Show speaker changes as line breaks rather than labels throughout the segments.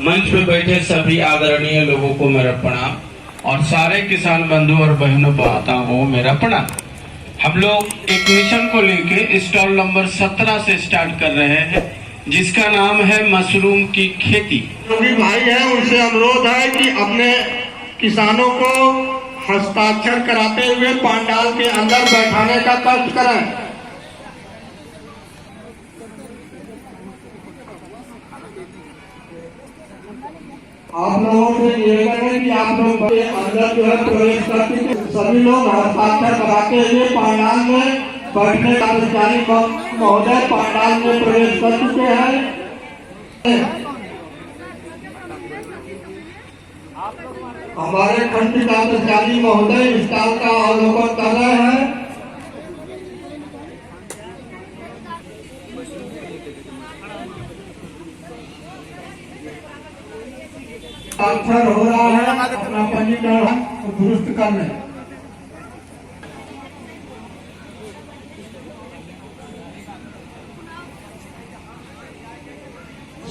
मंच पे बैठे सभी आदरणीय लोगों को मेरा प्रणाम और सारे किसान बंधु और बहनों माताओं को मेरा प्रणाम। हम लोग एक मिशन को लेके स्टॉल नंबर 17 से स्टार्ट कर रहे हैं, जिसका नाम है मशरूम की खेती।
जो भी भाई है उनसे अनुरोध है कि अपने किसानों को हस्ताक्षर कराते हुए पंडाल के अंदर बैठाने का कष्ट करें। आप लोगों से निवेदन है कि आप लोग अंदर जो है प्रवेश करके सभी लोग हस्ताक्षर कराते हुए पंडाल में बैठने का अधिकारी महोदय पंडाल में प्रवेश कर चुके हैं। हमारे खंड का अधिकारी महोदय स्टॉल का अवलोकन कर रहे हैं। अक्षर हो रहा है, अपना पंजीकरण दुरुस्त कर लें।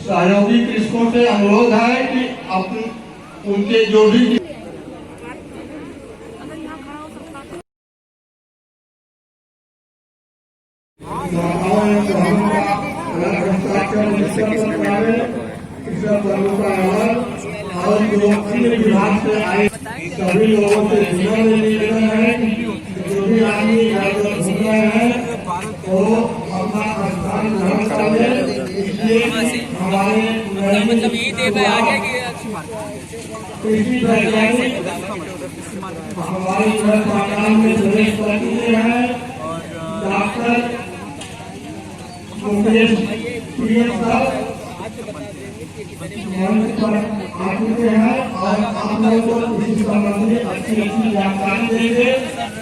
सहयोगी कृषकों से अनुरोध है कि उनके जो भी और जो अन्य विभाग से आए सभी लोगों से निवेदन है, जो भी आदमी घूम रहे हैं वो अपना स्थान ग्रहण कर ले। इसलिए हमारे
मतलब यही देता है आगे
कृषि वैज्ञानिक हमारे पंडाल में प्रवेश कर चुके हैं। डॉक्टर मुकेश साहब पर आ चुके हैं और आप लोगों को इसी संबंध में अच्छी जानकारी देंगे।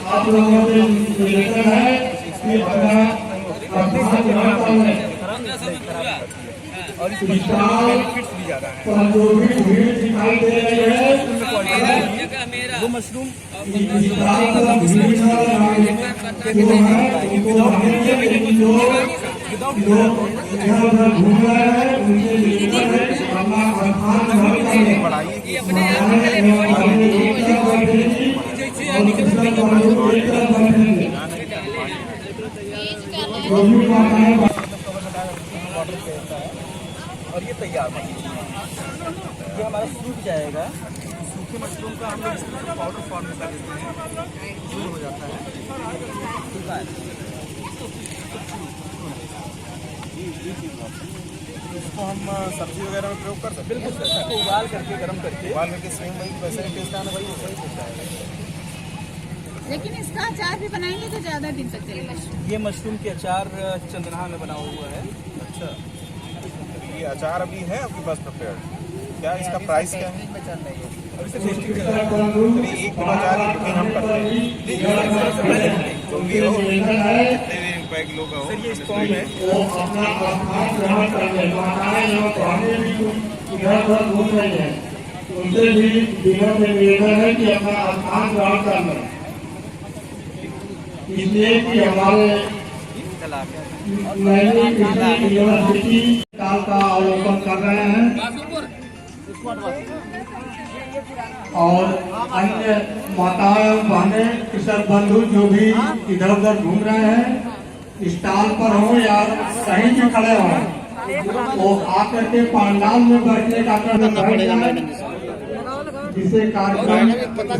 आप लोगों से निवेदन है कि अपना और जो भी भीड़ दिखाई दे रही है वो मशरूम घूम रहे हैं उनसे
और ये तैयार ये हमारा सूख जाएगा। सूखे मशरूम का हम लोग इस तरह पाउडर फॉर्म में कर देते हैं, दूर हो जाता है। इसको हम सब्जी वगैरह में प्रयोग कर सकते हैं। बिल्कुल सर, उबाल करके गर्म करके सेम वही वैसे टेस्ट आना वही वैसे ही आएगा।
लेकिन इसका अचार भी बनाएंगे तो ज्यादा दिन तक चलेगा।
ये मशरूम के अचार चंदना में बना हुआ है। अच्छा,
ये अचार अभी है आपके पास प्रिपेयर्ड? क्या इसका प्राइस क्या है? एक किलो अचार की बुकिंग हम करते हैं, जो भी हो बैग लोग हो।
ये स्टॉल है
उनसे भी निवेदन है कि अपना स्थान ग्रहण कर लें। इसलिए कि हमारे यूनिवर्सिटी काल का अवलोकन कर रहे हैं और अन्य माताएं बहनें किसान बंधु जो भी इधर उधर घूम रहे हैं, स्टॉल पर हो या कहीं भी खड़े हो, वो आकर के पंडाल में बैठने का जिसे कार्यक्रम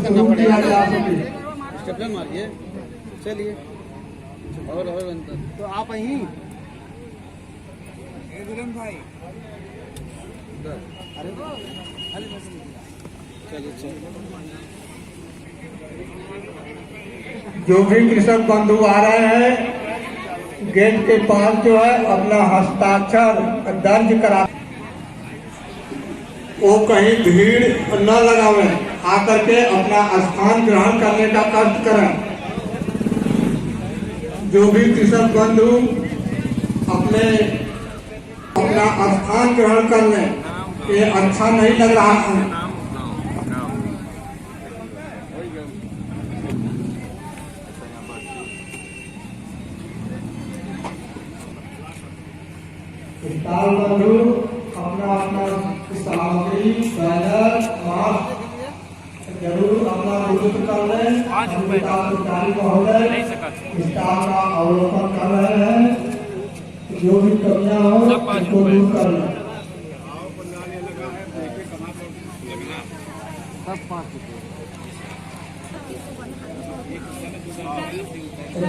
शुरू किया जा सके।
चलिए और तो आप यहीं भाई
जो भी कृषक बंधु आ रहे हैं गेट के पास जो है अपना हस्ताक्षर दर्ज करा, वो कहीं भीड़ न लगावे, आकर के अपना स्थान ग्रहण करने का कष्ट करें। जो भी कृषक बंधु अपना स्थान ग्रहण कर लें, ये अच्छा नहीं लग रहा है। बंधु अपना सामग्री बैनर मास्क जरूर अपना उपयुक्त कर लें। अधिकारी महोदय स्टाफ का अवलोकन कर रहे हैं, जो भी कमियां हो उनको दूर कर लें।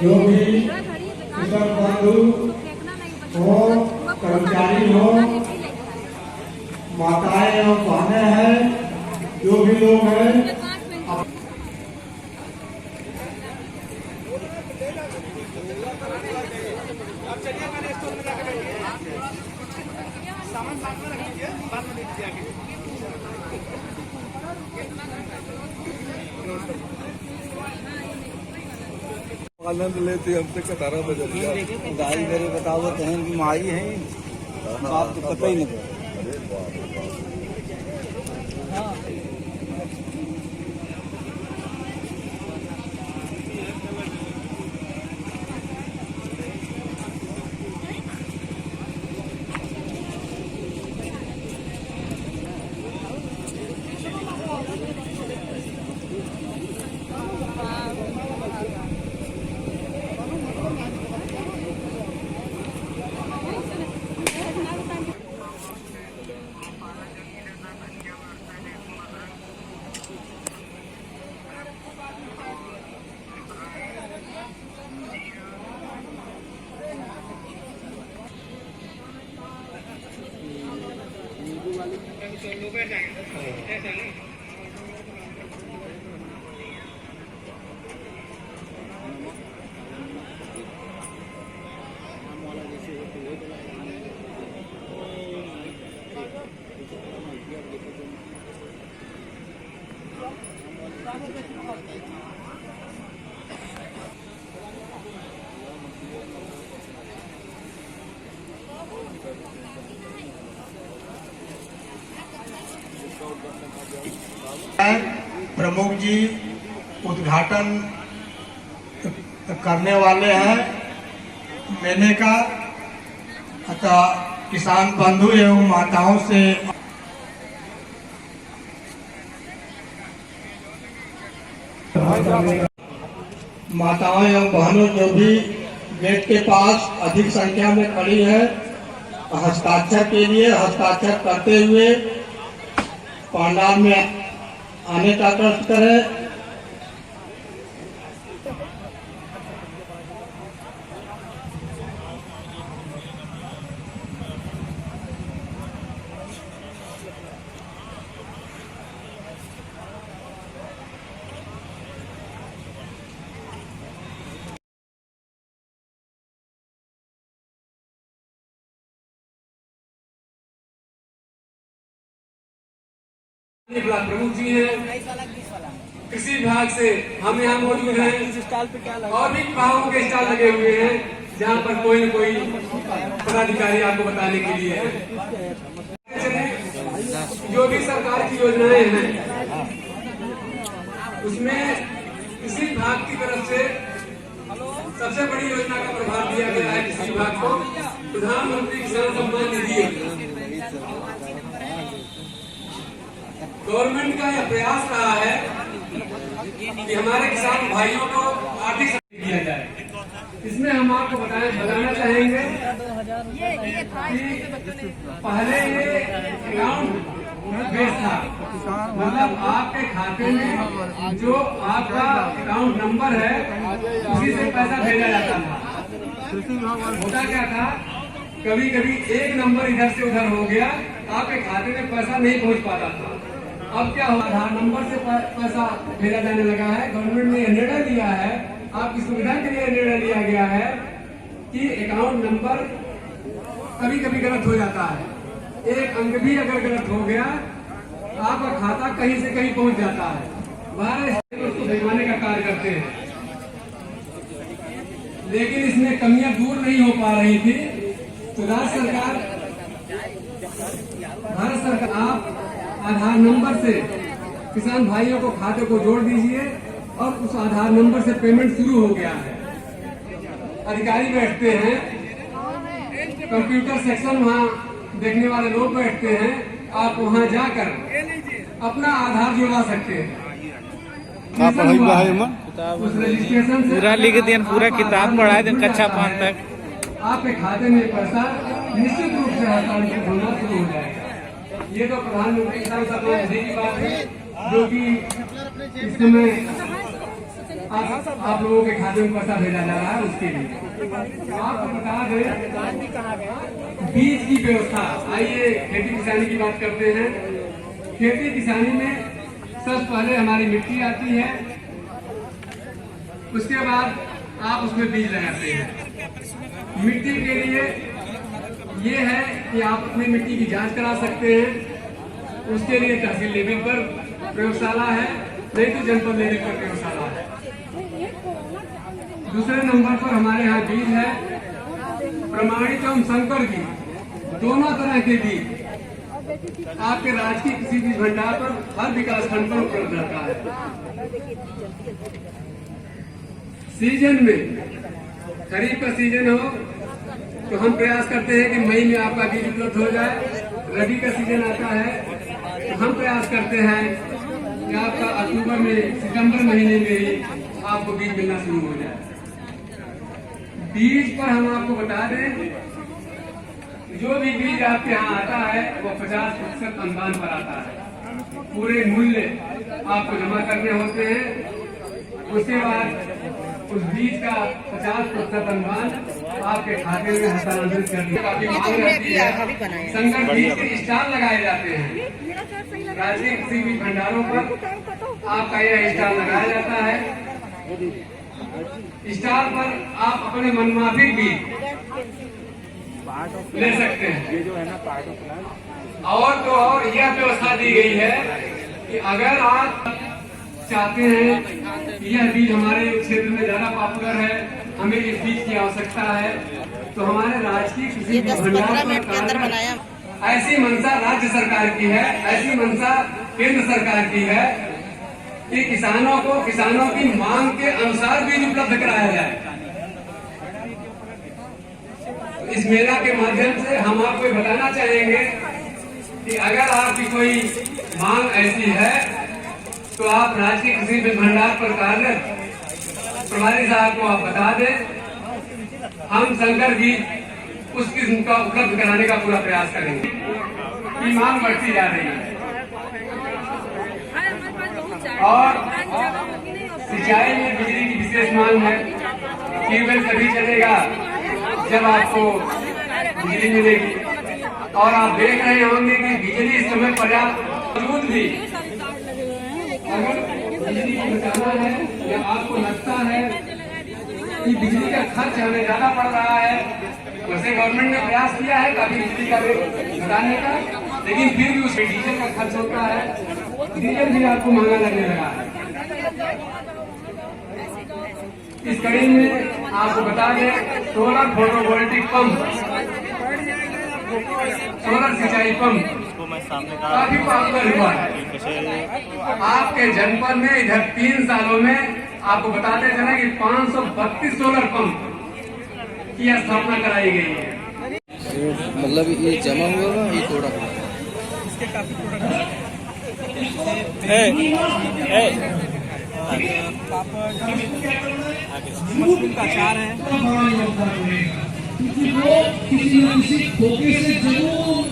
जो भी किसान बंधु हो, कर्मचारी हो, माताएं और बहनें हैं, जो भी लोग हैं,
आनंद लेते हमसे कतारा बदल गया।
गाय मेरे बताओ बहन की माई है, बाप तो पता ही नहीं।
प्रमुख जी उद्घाटन करने वाले हैं मेले का। अतः किसान बंधु एवं माताओं से माताओं एवं बहनों जो भी गेट के पास अधिक संख्या में खड़ी है, हस्ताक्षर के लिए हस्ताक्षर करते हुए पंडाल में आने का कष्ट करें।
ब्लॉक प्रमुख जी हैं, कृषि विभाग से हम यहाँ मौजूद हैं और भी विभागों के स्टॉल लगे हुए हैं, जहाँ पर कोई न कोई पदाधिकारी आपको बताने के लिए है। जो भी सरकार की योजनाएं हैं उसमें कृषि विभाग की तरफ से सबसे बड़ी योजना का प्रभाव दिया गया है कृषि विभाग को, प्रधानमंत्री किसान सम्मान निधि। गवर्नमेंट का यह प्रयास रहा है कि हमारे किसान भाइयों को आर्थिक सहायता दिया जाए। इसमें हम आपको बताना चाहेंगे कि पहले ये अकाउंट बेस था, मतलब आपके खाते में जो आपका अकाउंट नंबर है उसी से पैसा भेजा जाता था। होता क्या था, कभी कभी एक नंबर इधर से उधर हो गया, आपके खाते में पैसा नहीं पहुंच पाता था। अब क्या हुआ, आधार नंबर से पैसा भेजा जाने लगा है। गवर्नमेंट ने निर्णय लिया है, आपकी सुविधा के लिए निर्णय लिया गया है कि अकाउंट नंबर कभी कभी गलत हो जाता है, एक अंक भी अगर गलत हो गया आपका खाता कहीं से कहीं पहुंच जाता है, वह उसको भिजवाने का कार्य करते हैं। लेकिन इसमें कमियां दूर नहीं हो पा रही थी, तो राज्य सरकार, भारत सरकार, आप आधार नंबर से किसान भाइयों को खाते को जोड़ दीजिए और उस आधार नंबर से पेमेंट शुरू हो गया है। अधिकारी बैठते हैं, कंप्यूटर सेक्शन वहाँ देखने वाले लोग बैठते हैं, आप वहां जाकर अपना आधार जुड़वा सकते हैं।
आप पढ़ाई है मन
उस रजिस्ट्रेशन से
पूरा लिख दिया, पूरा किताब पढ़ाए दिन कक्षा 5 तक।
आपके खाते में पैसा निश्चित रूप से हस्तांतरित होना शुरू हो जाएगा। ये तो प्रधानमंत्री किसान सम्मान निधि की बात है, जो कि इस समय आप लोगों के खाते में पैसा भेजा जा रहा है। उसके लिए आपको बता दें बीज की व्यवस्था। आइए खेती किसानी की बात करते हैं। खेती किसानी में सबसे पहले हमारी मिट्टी आती है, उसके बाद आप उसमें बीज लगाते हैं। मिट्टी के लिए ये है कि आप अपनी मिट्टी की जांच करा सकते हैं। उसके लिए तहसील लेवल पर प्रयोगशाला है, नहीं तो जनपद लेवल पर प्रयोगशाला है। दूसरे नंबर पर हमारे यहाँ बीज है प्रमाणित एवं संकर बीज, दोनों तरह के बीज आपके राजकीय कृषि बीज भंडार पर हर विकास खंड पर उपलब्ध रहता है। सीजन में खरीफ का सीजन हो तो हम प्रयास करते हैं कि मई में आपका बीज उपलब्ध हो जाए। रबी का सीजन आता है तो हम प्रयास करते हैं कि आपका अक्टूबर में सितंबर महीने में ही आपको बीज मिलना शुरू हो जाए। बीज पर हम आपको बता दें, जो भी बीज आपके यहाँ आता है वो 50% अनुदान पर आता है। पूरे मूल्य आपको जमा करने होते हैं। उसके बाद उस बीज का 50% अनुदान आपके खाते में हस्तांतरित कर दिया। काफी मांग रहती है। संकर बीज के स्टॉल लगाए जाते हैं राजकीय कृषि बीज भंडारों पर। आपका यह स्टॉल लगाया जाता है। स्टॉल पर आप अपने मनमाफिक बीज ले सकते हैं। और तो और यह व्यवस्था दी गई है कि अगर आप चाहते हैं कि यह बीज हमारे क्षेत्र में ज्यादा पॉपुलर है, हमें इस बीज की आवश्यकता है, तो हमारे राजकीय कृषि भंडार पर ऐसी मंशा राज्य सरकार की है, ऐसी मंशा केंद्र सरकार की है कि किसानों की मांग के अनुसार बीज उपलब्ध कराया जाए। इस मेला के माध्यम से हम आपको बताना चाहेंगे कि अगर आपकी कोई मांग ऐसी है तो आप राजकीय कृषि बीज भंडार पर कार्यरत प्रभारी साहब को आप बता दें। हम संकर बीज उस किस्म का उपलब्ध कराने का पूरा प्रयास करेंगे। की मांग बढ़ती जा रही है और सिंचाई में बिजली की विशेष मांग है। ट्यूबवेल तभी चलेगा जब आपको बिजली मिलेगी। और आप देख रहे होंगे कि बिजली इस समय पर्याप्त मौजूद भी, अगर बिजली को बचाना है या आपको लगता है कि बिजली का खर्च हमें ज्यादा पड़ रहा है, वैसे गवर्नमेंट ने प्रयास किया है काफी बिजली का रेट घटाने का, लेकिन फिर भी उसमें डीजल का खर्च होता है। डीजल भी आपको महंगा लगने लगा है। इस कड़ी में आपको बता दें, सोलर फोटोवोल्टिक पंप, सोलर सिंचाई पंप काफी पॉपुलर हुआ है आपके जनपद में। इधर 3 सालों में आपको बताते चले कि 532 सोलर पंप की स्थापना कराई गई है।
मतलब ये जमा हुआ ना, ये थोड़ा
इसके काफी प्रोडक्ट पापड़, मशरूम का अचार है।
किसी न किसी धोखे से जरूर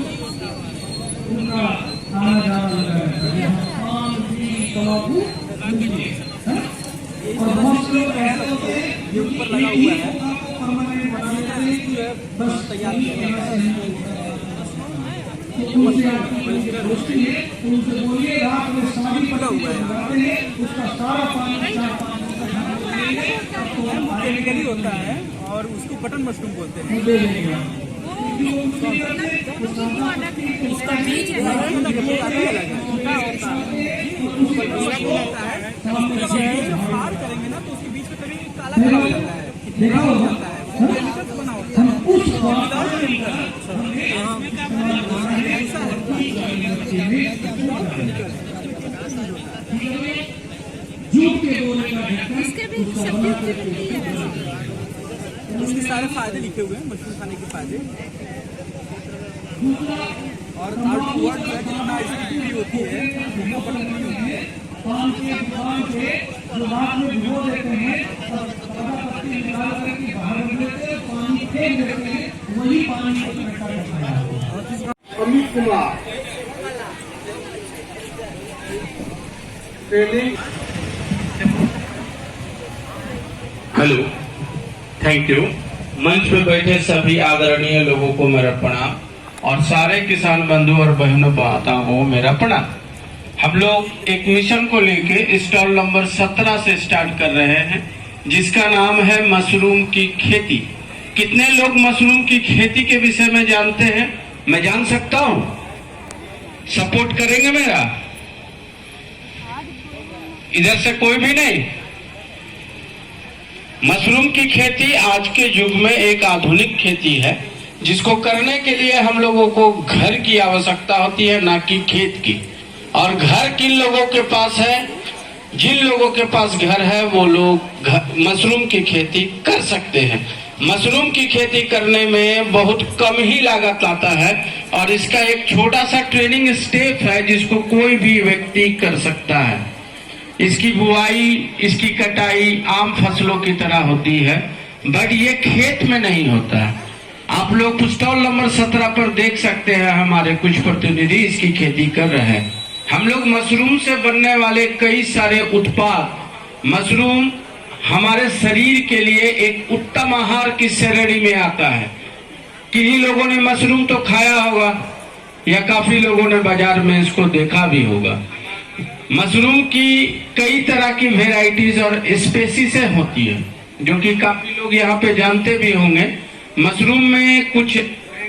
उनका आना जाना लगा है। पान बीड़ी तंबाकू और बहुत से लोग ऐसे होते हैं जो ऊपर लगा हुआ है परमानेंट बना देते हैं कि बस तैयार करना है। तो उनसे आपकी दोस्ती है, उनसे बोलिए रात में शादी पड़ा हुआ है उसका सारा पानी
केमिकली होता है और उसको बटन मशरूम बोलते हैं। उसका बीज अलग अलग है, छोटा होता है। फाड़ करेंगे ना तो उसके बीच में कभी काला काला हो जाता है, देखा होता है, वो केमिकल से बना होता है। उसके सारे फायदे लिखे हुए हैं, मशरूम खाने के फायदे।
और R2 वर्ड जो है जितना इसकी दूरी होती है उतना बटन दूरी होती है।
पान के दुकान पे जो रात में भिगो देते हैं पत्ती निकाल करके बाहर रख देते हैं, पानी फेंक देते हैं, वही पानी को इकट्ठा करता है। Amit Kumar training.
Hello, thank you. मंच पे बैठे सभी आदरणीय लोगों को मेरा प्रणाम और सारे किसान बंधु और बहनों माताओं को मेरा प्रणाम। हम लोग एक मिशन को लेके स्टॉल नंबर 17 से स्टार्ट कर रहे हैं, जिसका नाम है मशरूम की खेती। कितने लोग मशरूम की खेती के विषय में जानते हैं? मैं जान सकता हूं? सपोर्ट करेंगे मेरा? इधर से कोई भी नहीं? मशरूम की खेती आज के युग में एक आधुनिक खेती है, जिसको करने के लिए हम लोगों को घर की आवश्यकता होती है, ना कि खेत की। और घर किन लोगों के पास है? जिन लोगों के पास घर है वो लोग मशरूम की खेती कर सकते हैं। मशरूम की खेती करने में बहुत कम ही लागत आता है और इसका एक छोटा सा ट्रेनिंग स्टेप है जिसको कोई भी व्यक्ति कर सकता है। इसकी बुआई, इसकी कटाई आम फसलों की तरह होती है, बट ये खेत में नहीं होता है। आप लोग स्टॉल नंबर 17 पर देख सकते हैं, हमारे कुछ प्रतिनिधि इसकी खेती कर रहे हैं। हम लोग मशरूम से बनने वाले कई सारे उत्पाद, मशरूम हमारे शरीर के लिए एक उत्तम आहार की श्रेणी में आता है। किन्हीं लोगों ने मशरूम तो खाया होगा या काफी लोगों ने बाजार में इसको देखा भी होगा। मशरूम की कई तरह की वेराइटीज और स्पेसीज होती है, जो कि काफी लोग यहाँ पे जानते भी होंगे। मशरूम में कुछ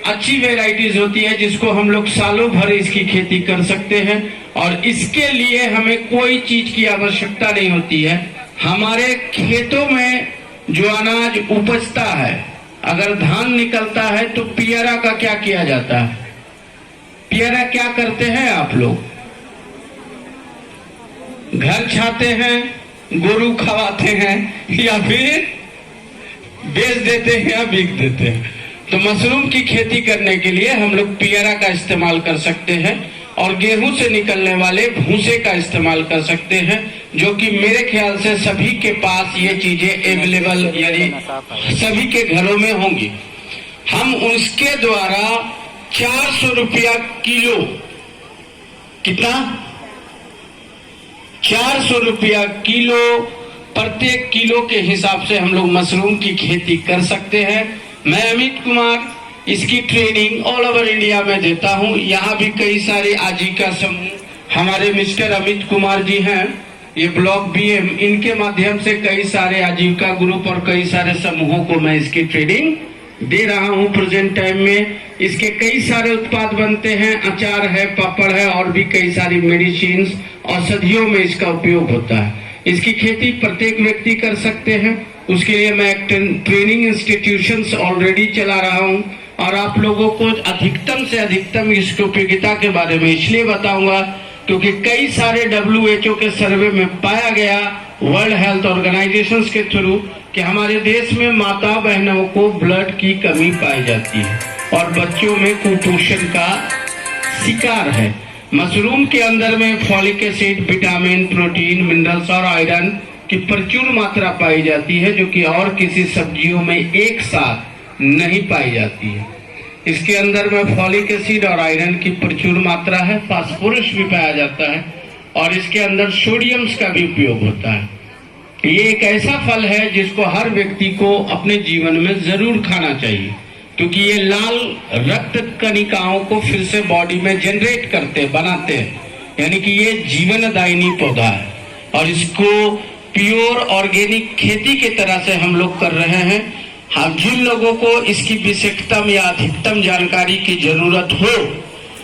अच्छी वेराइटीज होती है जिसको हम लोग सालों भर इसकी खेती कर सकते हैं और इसके लिए हमें कोई चीज की आवश्यकता नहीं होती है। हमारे खेतों में जो अनाज उपजता है, अगर धान निकलता है तो पियरा का क्या किया जाता है? पियरा क्या करते हैं आप लोग? घर छाते हैं, गोरू खवाते हैं या फिर बेच देते हैं या बिक देते हैं। तो मशरूम की खेती करने के लिए हम लोग पियरा का इस्तेमाल कर सकते हैं और गेहूं से निकलने वाले भूसे का इस्तेमाल कर सकते हैं, जो कि मेरे ख्याल से सभी के पास ये चीजें अवेलेबल, यानी सभी के घरों में होंगी। हम उसके द्वारा 400 रुपया किलो, कितना? 400 रुपया किलो, प्रत्येक किलो के हिसाब से हम लोग मशरूम की खेती कर सकते हैं। मैं अमित कुमार इसकी ट्रेनिंग ऑल ओवर इंडिया में देता हूं। यहाँ भी कई सारे आजीविका समूह, हमारे मिस्टर अमित कुमार जी हैं, ये ब्लॉक BM, इनके माध्यम से कई सारे आजीविका ग्रुप और कई सारे समूहों को मैं इसकी ट्रेनिंग दे रहा हूं। प्रेजेंट टाइम में इसके कई सारे उत्पाद बनते हैं, अचार है, पापड़ है और भी कई सारी मेडिसिन, औषधियों में इसका उपयोग होता है। इसकी खेती प्रत्येक व्यक्ति कर सकते हैं। उसके लिए मैं ट्रेनिंग इंस्टीट्यूशंस ऑलरेडी चला रहा हूं और आप लोगों को अधिकतम से अधिकतम इसकी उपयोगिता के बारे में इसलिए बताऊंगा क्योंकि कई सारे WHO के सर्वे में पाया गया, वर्ल्ड हेल्थ ऑर्गेनाइजेशन के थ्रू, कि हमारे देश में माता बहनों को ब्लड की कमी पाई जाती है और बच्चों में कुपोषण का शिकार है। मशरूम के अंदर में folic acid, vitamin, protein, minerals और आयरन की प्रचुर मात्रा पाई जाती है, जो कि और किसी सब्जियों में एक साथ नहीं पाई जाती है। इसके अंदर में फॉलिक एसिड और आयरन की प्रचुर मात्रा है, फास्फोरस भी पाया जाता है और इसके अंदर सोडियम्स का भी उपयोग होता है। ये एक ऐसा फल है जिसको हर व्यक्ति को अपने जीवन में जरूर खाना चाहिए, क्योंकि ये लाल रक्त कणिकाओं को फिर से बॉडी में जनरेट करते, बनाते हैं, यानी कि ये जीवनदायिनी पौधा है और इसको प्योर ऑर्गेनिक खेती के तरह से हम लोग कर रहे हैं। हम जिन लोगों को इसकी विशेषतम या अधिकतम जानकारी की जरूरत हो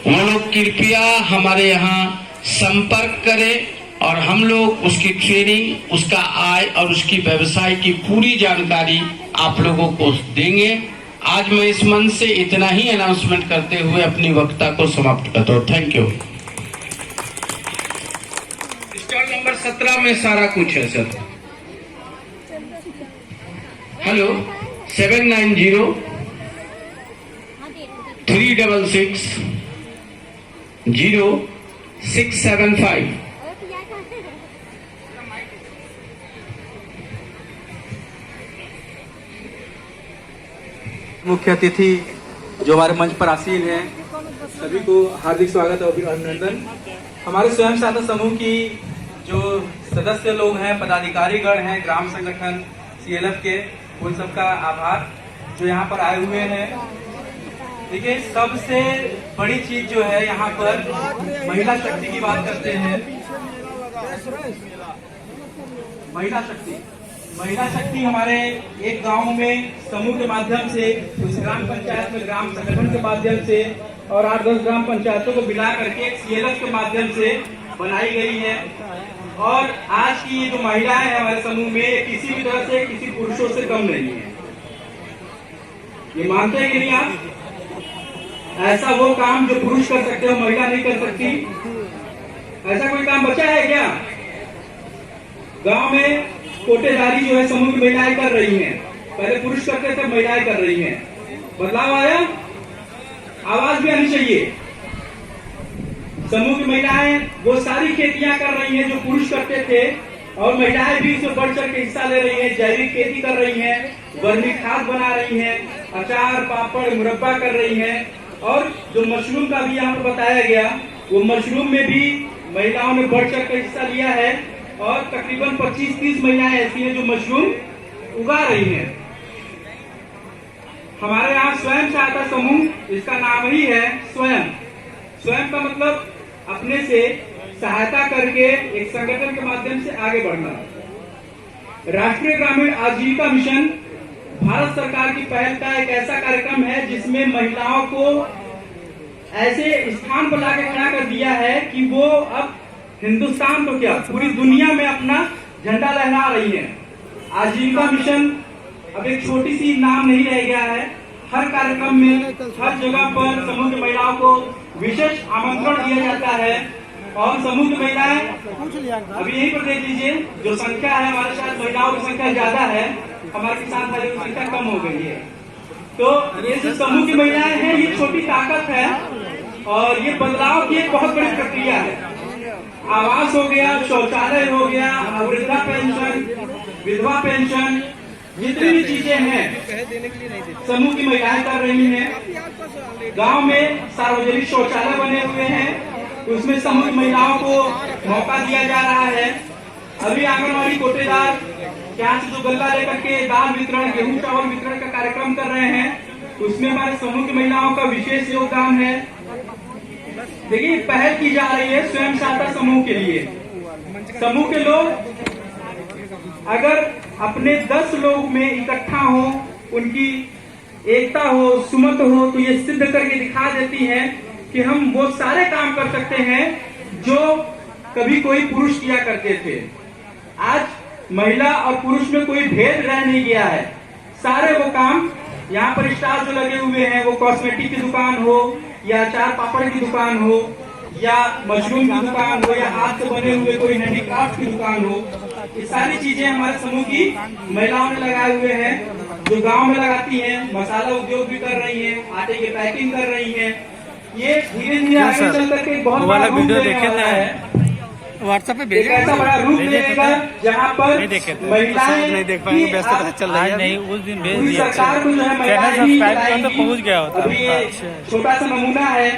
वो लोग कृपया हमारे यहाँ संपर्क करें और हम लोग उसकी ट्रेनिंग, उसका आय और उसकी व्यवसाय की पूरी जानकारी आप लोगों को देंगे। आज मैं इस मंच से इतना ही अनाउंसमेंट करते हुए अपनी वक्ता को समाप्त करता हूँ। Thank you. स्टॉल नंबर 17 में सारा कुछ है सर। हेलो, 790-366 0675।
मुख्य अतिथि जो हमारे मंच पर आसीन हैं, सभी को हार्दिक स्वागत और अभिनंदन। हमारे स्वयं सहायता समूह की जो सदस्य लोग हैं, पदाधिकारीगण हैं, ग्राम संगठन CLF के, उन सबका आभार जो यहाँ पर आए हुए हैं। देखिए, सबसे बड़ी चीज जो है यहाँ पर महिला शक्ति की बात करते हैं। महिला शक्ति हमारे एक गांव में समूह के माध्यम से, उस ग्राम पंचायत में ग्राम संगठन के माध्यम से और 8-10 ग्राम पंचायतों को मिला करके एक CLF के माध्यम से बनाई गई है। और आज की ये जो महिलाएं हैं हमारे समूह में, किसी भी तरह से किसी पुरुषों से कम नहीं है। ये मानते हैं कि नहीं आप? ऐसा वो काम जो पुरुष कर सकते हो महिला नहीं कर सकती, ऐसा कोई काम बचा है क्या? गांव में कोटेदारी जो है समूह की महिलाएं कर रही हैं। पहले पुरुष करते थे, महिलाएं कर रही हैं। बदलाव आया, आवाज भी आनी चाहिए। समूह की महिलाएं वो सारी खेतियां कर रही हैं जो पुरुष करते थे, और महिलाएं भी इसमें बढ़ चढ़ के हिस्सा ले रही हैं। जैविक खेती कर रही हैं, वर्मी खाद बना रही हैं, अचार, पापड़, मुरब्बा कर रही हैं। और जो मशरूम का भी यहाँ पर बताया गया, वो मशरूम में भी महिलाओं ने बढ़ चढ़ कर हिस्सा लिया है। और तकरीबन 25-30 महिलाएं ऐसी हैं जो मशरूम उगा रही हैं। हमारे यहाँ स्वयं सहायता समूह, इसका नाम ही है स्वयं का मतलब अपने से सहायता करके एक संगठन के माध्यम से आगे बढ़ना। राष्ट्रीय ग्रामीण आजीविका मिशन भारत सरकार की पहल का एक ऐसा कार्यक्रम है जिसमें महिलाओं को ऐसे स्थान पर लाकर खड़ा कर दिया है कि वो अब हिंदुस्तान तो क्या पूरी दुनिया में अपना झंडा लहरा रही है। आजीविका मिशन अब एक छोटी सी नाम नहीं रह गया है। हर कार्यक्रम में, हर जगह पर समूह की महिलाओं को विशेष आमंत्रण दिया जाता है। और समूह की महिलाएं अभी यहीं पर देख लीजिए, जो संख्या है हमारे साथ महिलाओं की संख्या ज्यादा है, हमारे किसान भाइयों की संख्या कम हो गई है। तो ये जो समूह की महिलाएं हैं, ये छोटी ताकत है और ये बदलाव की एक बहुत बड़ी प्रक्रिया है। आवास हो गया, शौचालय हो गया, वृद्धा पेंशन, विधवा पेंशन, जितनी भी चीजें हैं समूह की महिलाएं कर रही हैं। गांव में सार्वजनिक शौचालय बने हुए हैं, उसमें समूह की महिलाओं को मौका दिया जा रहा है। अभी आंगनबाड़ी कोटेदार यहाँ से जो गल्ला लेकर के दाल वितरण, गेहूं चावल वितरण का कार्यक्रम कर रहे हैं, उसमें हमारे समूह की महिलाओं का विशेष योगदान है। देखिए, पहल की जा रही है स्वयं सहायता समूह के लिए। समूह के लोग अगर अपने 10 लोग में इकट्ठा हो, उनकी एकता हो, सुमत हो, तो ये सिद्ध करके दिखा देती है कि हम वो सारे काम कर सकते हैं जो कभी कोई पुरुष किया करते थे। आज महिला और पुरुष में कोई भेद रह नहीं गया है। सारे वो काम यहाँ पर स्टार जो लगे हुए हैं, वो कॉस्मेटिक की दुकान हो या अचार पापड़ की दुकान हो या मशरूम की दुकान हो या हाथ से बने हुए कोई हैंडीक्राफ्ट की दुकान हो, ये सारी चीजें हमारे समूह की महिलाओं ने लगाए हुए हैं। जो गांव में लगाती हैं, मसाला उद्योग भी कर रही हैं, आटे की पैकिंग कर रही हैं। ये धीरे धीरे आगे चल करके बहुत बड़ा रूप लेने वाला है।
व्हाट्सएप पे
एक ऐसा बड़ा रूप लेगा जहाँ पर महिलाएं
नहीं देख पाएंगे, व्यस्त पता चल रहा है। नहीं, उस दिन भेज दिया।
सरकार को जो है महिलाएं ही
तो पहुंच गया होता।
अभी ये छोटा सा नमूना है,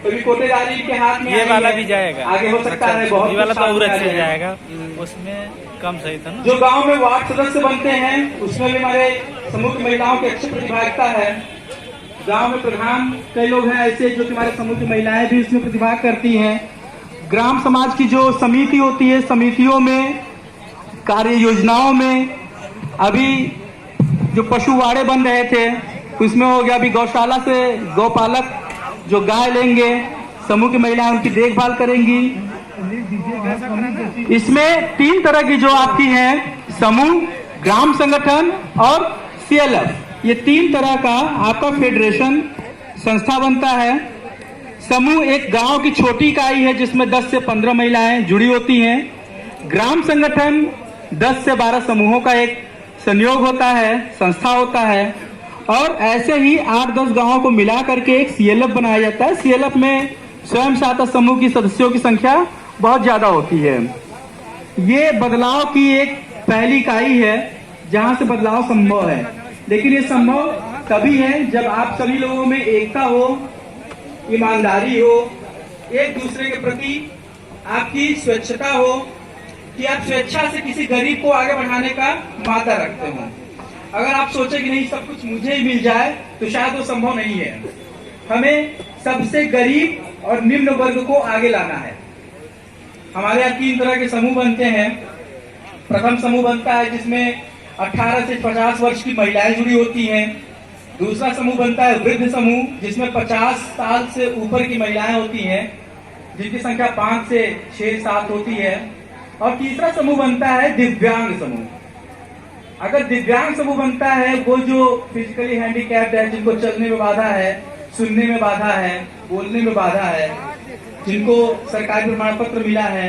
कभी कोटेदारी के हाथ में
ये वाला भी जाएगा,
आगे हो सकता है बहुत।
ये वाला तो और अच्छा जाएगा, उसमें कम सही था ना।
जो गांव में वार्ड सदस्य बनते हैं, उसमें भी हमारे समूह की महिलाओं की अच्छी प्रतिभागिता है। गांव में प्रधान कई लोग हैं ऐसे जो कि हमारे समूह की महिलाएं भी उसमें प्रतिभाग करती हैं। ग्राम समाज की जो समिति होती है, समितियों में, कार्य योजनाओं में, अभी जो पशुवाड़े बन रहे थे उसमें हो गया। अभी गौशाला से गौपालक जो गाय लेंगे, समूह की महिलाएं उनकी देखभाल करेंगी। इसमें 3 तरह की जो आपकी हैं, समूह, ग्राम संगठन और CLF, ये 3 तरह का आपका फेडरेशन संस्था बनता है। समूह एक गांव की छोटी इकाई है जिसमें 10 से 15 महिलाएं जुड़ी होती हैं। ग्राम संगठन 10 से 12 समूहों का एक संयोग होता है, संस्था होता है। और ऐसे ही 8-10 गांवों को मिला करके एक CLF बनाया जाता है। CLF में स्वयं सहायता समूह की सदस्यों की संख्या बहुत ज्यादा होती है। ये बदलाव की एक पहली इकाई है जहां से बदलाव संभव है, लेकिन ये संभव तभी है जब आप सभी लोगों में एकता हो, ईमानदारी हो, एक दूसरे के प्रति आपकी स्वच्छता हो कि आप स्वेच्छा से किसी गरीब को आगे बढ़ाने का वादा रखते हो। अगर आप सोचे कि नहीं सब कुछ मुझे ही मिल जाए तो शायद वो संभव नहीं है। हमें सबसे गरीब और निम्न वर्ग को आगे लाना है। हमारे यहाँ 3 तरह के समूह बनते हैं। प्रथम समूह बनता है जिसमें 18 से 50 वर्ष की महिलाएं जुड़ी होती हैं। दूसरा समूह बनता है वृद्ध समूह जिसमें 50 साल से ऊपर की महिलाएं होती हैं, जिनकी संख्या 5 से 6-7 होती है। और तीसरा समूह बनता है दिव्यांग समूह। अगर दिव्यांग समूह बनता है वो जो फिजिकली हैंडीकैप्ड है, जिनको चलने में बाधा है, सुनने में बाधा है, बोलने में बाधा है, जिनको सरकारी प्रमाण पत्र मिला है,